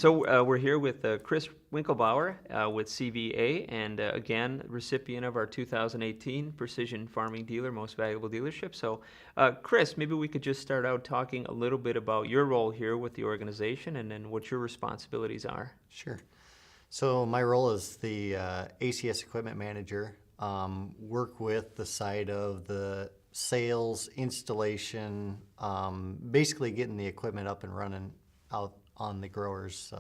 So we're here with Chris Winkelbauer with CVA, and again, recipient of our 2018 Precision Farming Dealer Most Valuable Dealership. So, Chris, maybe we could just start out talking a little bit about your role here with the organization, and then what your responsibilities are. Sure. So my role is the ACS equipment manager. Work with the side of the sales, installation, basically getting the equipment up and running out on the grower's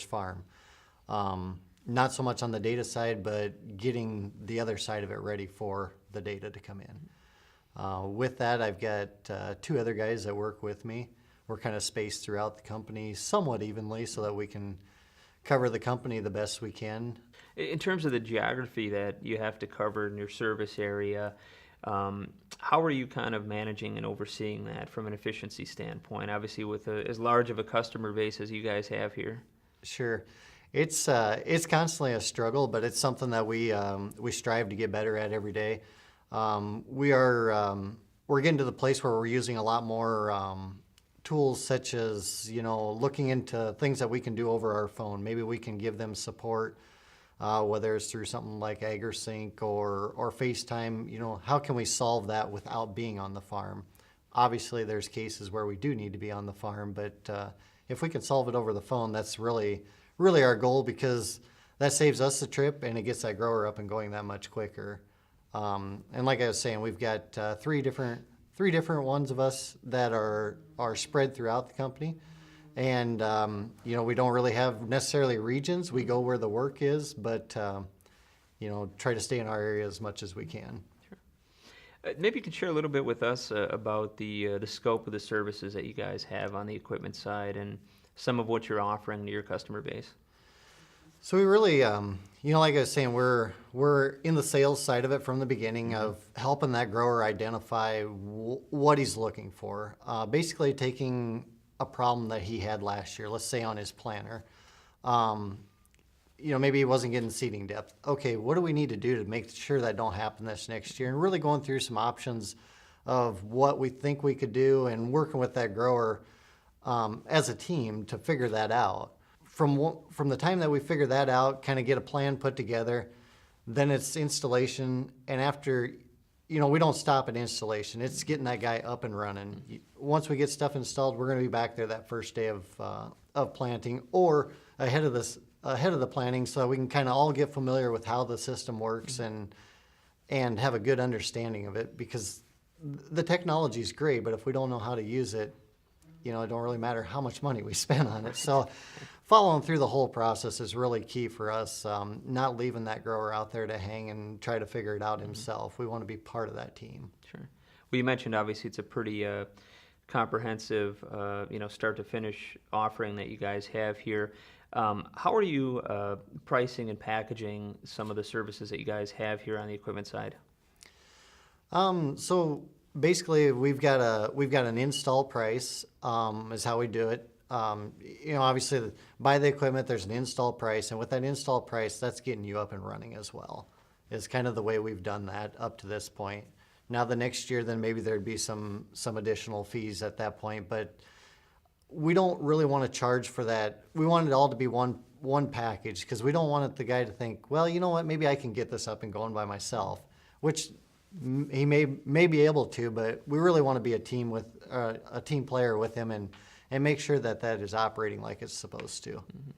farm. Not so much on the data side, but getting the other side of it ready for the data to come in. With that, I've got two other guys that work with me. We're kind of spaced throughout the company somewhat evenly so that we can cover the company the best we can. In terms of the geography that you have to cover in your service area, how are you kind of managing and overseeing that from an efficiency standpoint? Obviously, with as large of a customer base as you guys have here. Sure. It's constantly a struggle, but it's something that we strive to get better at every day. We're getting to the place where we're using a lot more tools, such as looking into things that we can do over our phone. Maybe we can give them support, whether it's through something like AgriSync or FaceTime. How can we solve that without being on the farm? Obviously, there's cases where we do need to be on the farm, but if we can solve it over the phone, that's really our goal, because that saves us the trip and it gets that grower up and going that much quicker. And like I was saying, we've got three different ones of us that are spread throughout the company. And, we don't really have necessarily regions. We go where the work is, but, try to stay in our area as much as we can. Sure. Maybe you could share a little bit with us about the scope of the services that you guys have on the equipment side and some of what you're offering to your customer base. So we really, like I was saying, we're in the sales side of it from the beginning, of helping that grower identify what he's looking for. Basically taking a problem that he had last year, let's say on his planter. Maybe he wasn't getting seeding depth. Okay, what do we need to do to make sure that don't happen this next year? And really going through some options of what we think we could do and working with that grower as a team to figure that out. From the time that we figure that out, kind of get a plan put together, then it's installation. And after, we don't stop at installation. It's getting that guy up and running. Once we get stuff installed, we're going to be back there that first day of planting, or ahead of the planting, so that we can kind of all get familiar with how the system works and have a good understanding of it. Because the technology is great, but if we don't know how to use it, it don't really matter how much money we spend on it. So following through the whole process is really key for us, not leaving that grower out there to hang and try to figure it out himself. We want to be part of that team. Sure. Well, you mentioned obviously it's a pretty comprehensive, start to finish offering that you guys have here. How are you pricing and packaging some of the services that you guys have here on the equipment side? So basically, we've got an install price, is how we do it. Obviously, buy the equipment, there's an install price, and with that install price, that's getting you up and running as well. Is kind of the way we've done that up to this point. Now, the next year, then maybe there'd be some additional fees at that point, but we don't really want to charge for that. We want it all to be one package, because we don't want the guy to think, well, you know what, maybe I can get this up and going by myself, which he may be able to, but we really want to be a team player with him and make sure that is operating like it's supposed to. Mm-hmm.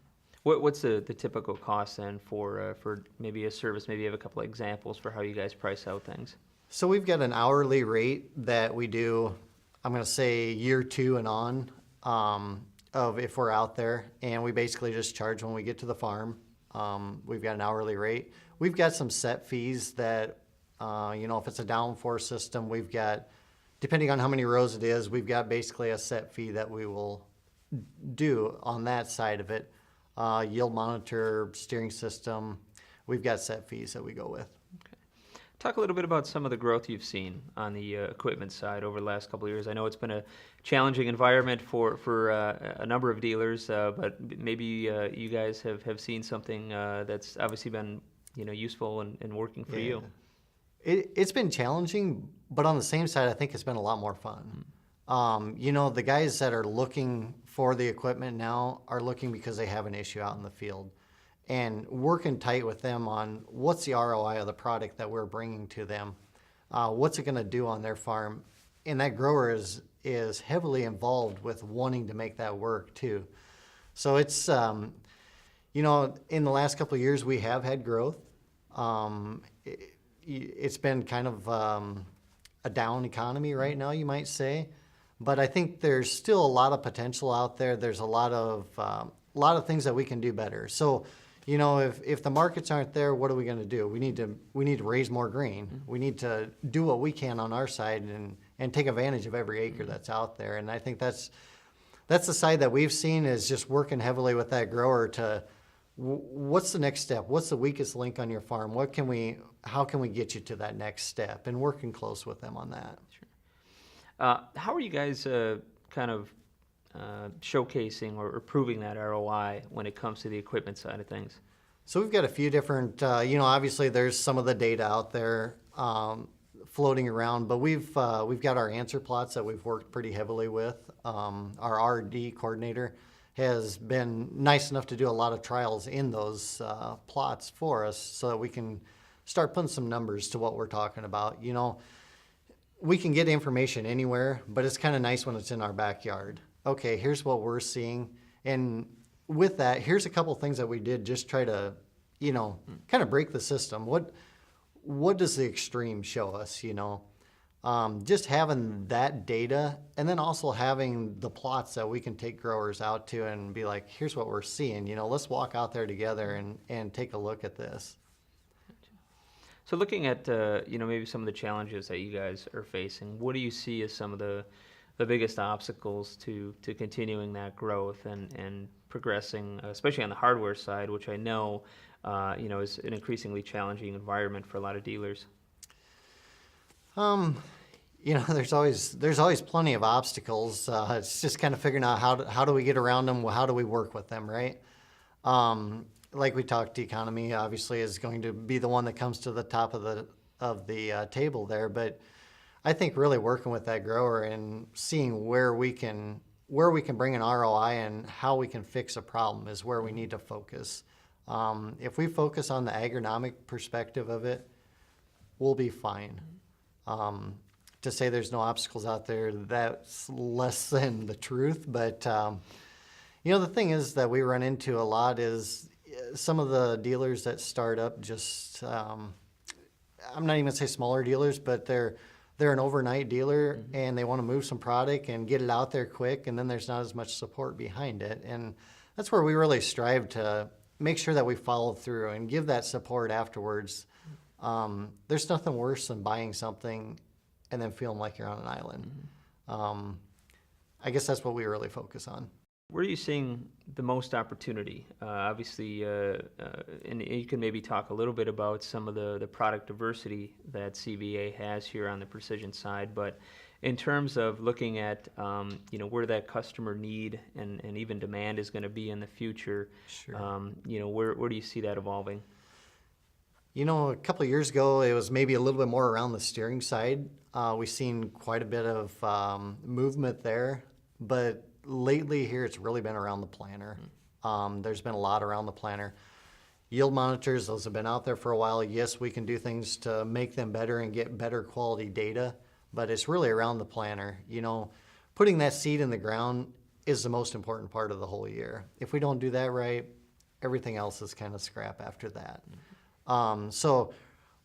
What's the typical cost then for maybe a service? Maybe you have a couple of examples for how you guys price out things. So we've got an hourly rate that we do, I'm going to say year 2 and on, of if we're out there, and we basically just charge when we get to the farm. We've got an hourly rate. We've got some set fees that, if it's a downforce system, we've got, depending on how many rows it is, we've got basically a set fee that we will do on that side of it. Yield monitor, steering system, we've got set fees that we go with. Okay. Talk a little bit about some of the growth you've seen on the equipment side over the last couple of years. I know it's been a challenging environment for a number of dealers, but maybe you guys have seen something that's obviously been useful and working for you. It's been challenging, but on the same side, I think it's been a lot more fun. The guys that are looking for the equipment now are looking because they have an issue out in the field. And working tight with them on what's the ROI of the product that we're bringing to them, what's it going to do on their farm, and that grower is heavily involved with wanting to make that work too. So it's in the last couple of years we have had growth. It's been kind of a down economy right now, you might say, but I think there's still a lot of potential out there. There's a lot of things that we can do better. So, if the markets aren't there, what are we going to do? We need to raise more grain. We need to do what we can on our side and take advantage of every acre that's out there. And I think that's the side that we've seen is just working heavily with that grower to what's the next step? What's the weakest link on your farm? How can we get you to that next step? And working close with them on that. Sure. How are you guys kind of showcasing or proving that ROI when it comes to the equipment side of things? So we've got a few different, obviously there's some of the data out there floating around, but we've got our answer plots that we've worked pretty heavily with. Our R&D coordinator has been nice enough to do a lot of trials in those plots for us so that we can start putting some numbers to what we're talking about. We can get information anywhere, but it's kind of nice when it's in our backyard. Okay, here's what we're seeing. And with that, here's a couple things that we did just try to, kind of break the system. What does the extreme show us, Just having that data and then also having the plots that we can take growers out to and be like, here's what we're seeing, let's walk out there together and take a look at this. So looking at, maybe some of the challenges that you guys are facing, what do you see as some of the biggest obstacles to continuing that growth and progressing, especially on the hardware side, which I know, is an increasingly challenging environment for a lot of dealers? There's always plenty of obstacles. It's just kind of figuring out how do we get around them? How do we work with them, right? Like we talked, economy obviously is going to be the one that comes to the top of the table there, but I think really working with that grower and seeing where we can bring an ROI and how we can fix a problem is where we need to focus. If we focus on the agronomic perspective of it, we'll be fine. To say there's no obstacles out there, that's less than the truth. But, the thing is that we run into a lot is some of the dealers that start up just, I'm not even going to say smaller dealers, but they're an overnight dealer and they want to move some product and get it out there quick, and then there's not as much support behind it. And that's where we really strive to make sure that we follow through and give that support afterwards. There's nothing worse than buying something and then feeling like you're on an island. I guess that's what we really focus on. Where are you seeing the most opportunity? Obviously, and you can maybe talk a little bit about some of the product diversity that CVA has here on the precision side, but in terms of looking at where that customer need and even demand is going to be in the future, Sure. Where do you see that evolving? A couple of years ago, it was maybe a little bit more around the steering side. We've seen quite a bit of movement there, but lately here it's really been around the planter. There's been a lot around the planter. Yield monitors, those have been out there for a while. Yes, we can do things to make them better and get better quality data, but it's really around the planter. Putting that seed in the ground is the most important part of the whole year. If we don't do that right, everything else is kind of scrap after that. So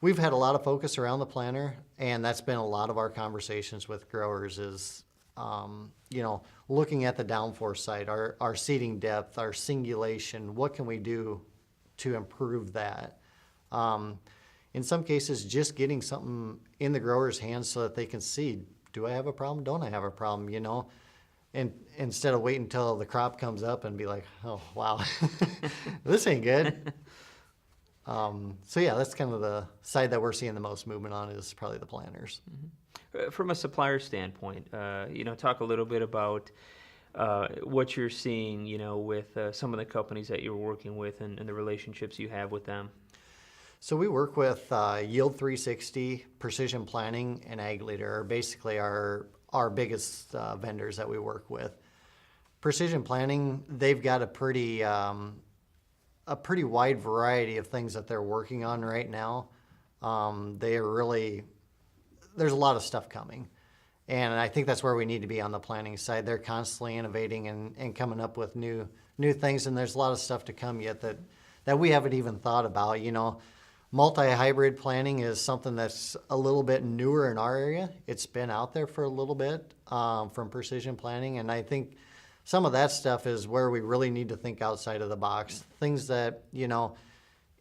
we've had a lot of focus around the planter, and that's been a lot of our conversations with growers is, looking at the downforce side, our seeding depth, our singulation, what can we do to improve that? In some cases, just getting something in the grower's hands so that they can see, do I have a problem? Don't I have a problem? And instead of waiting until the crop comes up and be like, oh, wow, this ain't good. So yeah, that's kind of the side that we're seeing the most movement on is probably the planters. From a supplier standpoint, talk a little bit about what you're seeing, with some of the companies that you're working with and the relationships you have with them. So we work with Yield 360, Precision Planning, and Ag Leader are basically our our biggest vendors that we work with. Precision Planting, they've got a pretty wide variety of things that they're working on right now. They are really, there's a lot of stuff coming. And I think that's where we need to be on the planning side. They're constantly innovating and coming up with new things, and there's a lot of stuff to come yet that we haven't even thought about. You know, multi-hybrid planting is something that's a little bit newer in our area. It's been out there for a little bit from Precision Planting, and I think some of that stuff is where we really need to think outside of the box. Things that, you know,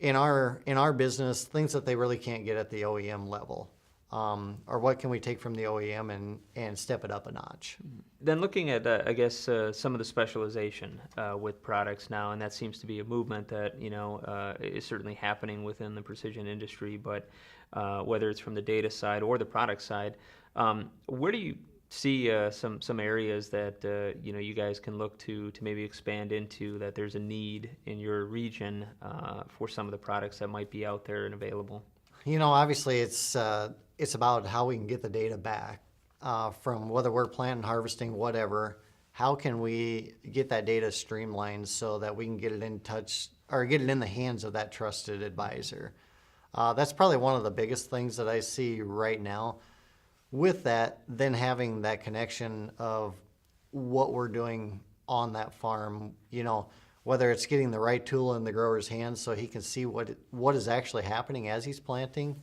in our business, things that they really can't get at the OEM level. Or what can we take from the OEM and step it up a notch? Then looking at, I guess, some of the specialization with products now, and that seems to be a movement that, you know, is certainly happening within the precision industry, but whether it's from the data side or the product side, where do you see some areas that, you know, you guys can look to maybe expand into, that there's a need in your region for some of the products that might be out there and available? You know, obviously it's about how we can get the data back from whether we're planting, harvesting, whatever. How can we get that data streamlined so that we can get it in touch or get it in the hands of that trusted advisor? That's probably one of the biggest things that I see right now. With that, then having that connection of what we're doing on that farm, you know, whether it's getting the right tool in the grower's hands so he can see what is actually happening as he's planting.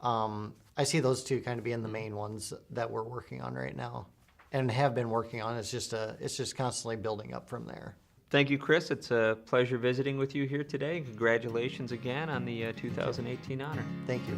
I see those two kind of being the main ones that we're working on right now and have been working on. It's just constantly building up from there. Thank you, Chris. It's a pleasure visiting with you here today. Congratulations again on the 2018 honor. Thank you.